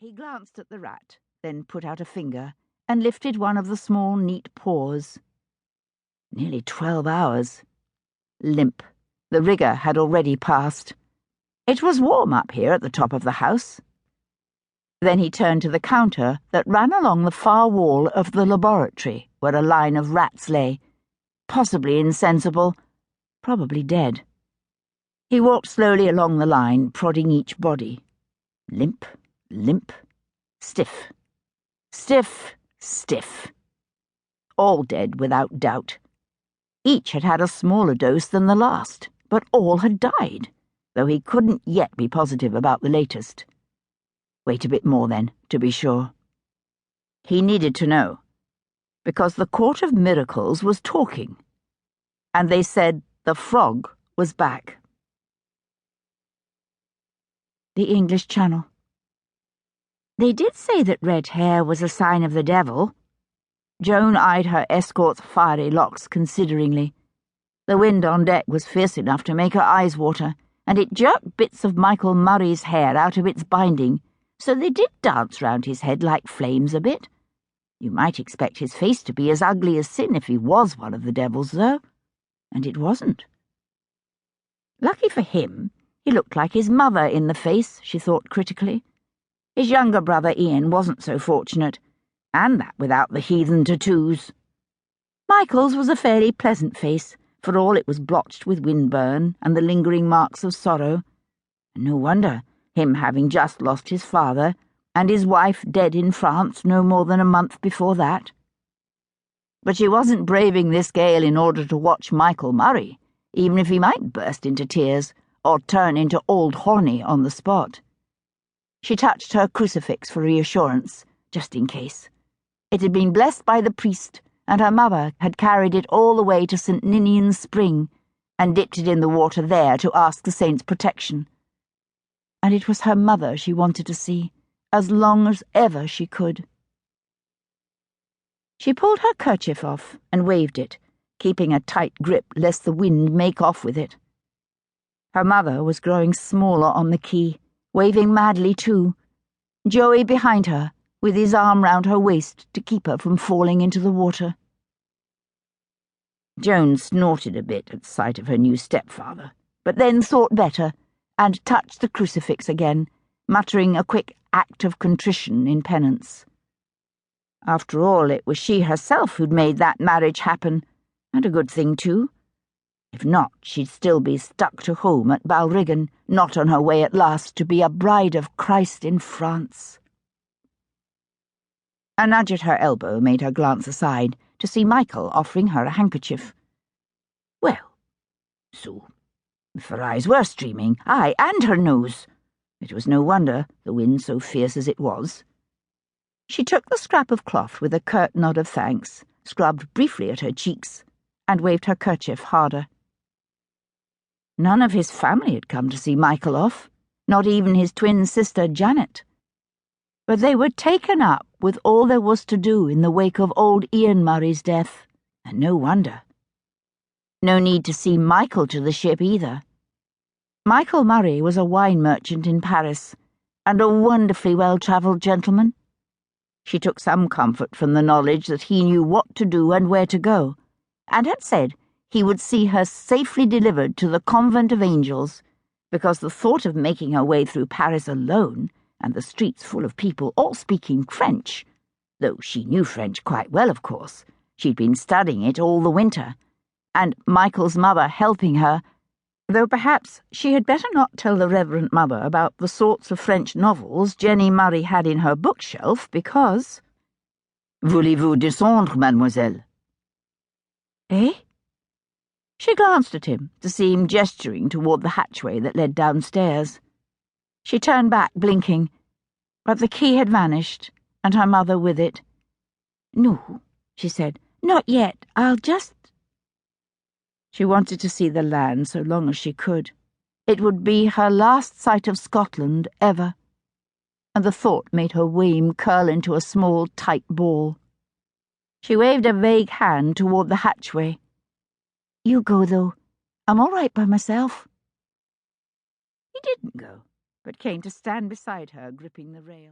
He glanced at the rat, then put out a finger and lifted one of the small, neat paws. Nearly 12 hours. Limp. The rigour had already passed. It was warm up here at the top of the house. Then he turned to the counter that ran along the far wall of the laboratory, where a line of rats lay, possibly insensible, probably dead. He walked slowly along the line, prodding each body. Limp, limp, stiff. Stiff, stiff. All dead without doubt. Each had had a smaller dose than the last, but all had died, though he couldn't yet be positive about the latest. Wait a bit more, then, to be sure. He needed to know, because the Court of Miracles was talking, and they said the frog was back. The English Channel. They did say that red hair was a sign of the devil. Joan eyed her escort's fiery locks consideringly. The wind on deck was fierce enough to make her eyes water, and it jerked bits of Michael Murray's hair out of its binding, so they did dance round his head like flames a bit. You might expect his face to be as ugly as sin if he was one of the devils, though, and it wasn't. Lucky for him, he looked like his mother in the face, she thought critically. His younger brother Ian wasn't so fortunate, and that without the heathen tattoos. Michael's was a fairly pleasant face, for all it was blotched with windburn and the lingering marks of sorrow. And no wonder, him having just lost his father, and his wife dead in France no more than a month before that. But she wasn't braving this gale in order to watch Michael Murray, even if he might burst into tears or turn into Old Horny on the spot. She touched her crucifix for reassurance, just in case. It had been blessed by the priest, and her mother had carried it all the way to St. Ninian's Spring and dipped it in the water there to ask the saint's protection. And it was her mother she wanted to see, as long as ever she could. She pulled her kerchief off and waved it, keeping a tight grip lest the wind make off with it. Her mother was growing smaller on the quay, waving madly too, Joey behind her, with his arm round her waist to keep her from falling into the water. Joan snorted a bit at sight of her new stepfather, but then thought better and touched the crucifix again, muttering a quick act of contrition in penance. After all, it was she herself who'd made that marriage happen, and a good thing too. If not, she'd still be stuck to home at Balrigan, not on her way at last to be a bride of Christ in France. A nudge at her elbow made her glance aside to see Michael offering her a handkerchief. Well, so, if her eyes were streaming, aye, and her nose. It was no wonder, the wind so fierce as it was. She took the scrap of cloth with a curt nod of thanks, scrubbed briefly at her cheeks, and waved her kerchief harder. None of his family had come to see Michael off, not even his twin sister Janet. But they were taken up with all there was to do in the wake of old Ian Murray's death, and no wonder. No need to see Michael to the ship either. Michael Murray was a wine merchant in Paris, and a wonderfully well-travelled gentleman. She took some comfort from the knowledge that he knew what to do and where to go, and had said he would see her safely delivered to the Convent of Angels, because the thought of making her way through Paris alone, and the streets full of people all speaking French, though she knew French quite well, of course, she'd been studying it all the winter, and Michael's mother helping her, though perhaps she had better not tell the Reverend Mother about the sorts of French novels Jenny Murray had in her bookshelf, because— Voulez-vous descendre, mademoiselle? Eh? She glanced at him to see him gesturing toward the hatchway that led downstairs. She turned back, blinking, but the key had vanished, and her mother with it. No, she said, not yet. I'll just— She wanted to see the land so long as she could. It would be her last sight of Scotland ever, and the thought made her weam curl into a small, tight ball. She waved a vague hand toward the hatchway. You go, though. I'm all right by myself. He didn't go, but came to stand beside her, gripping the rail.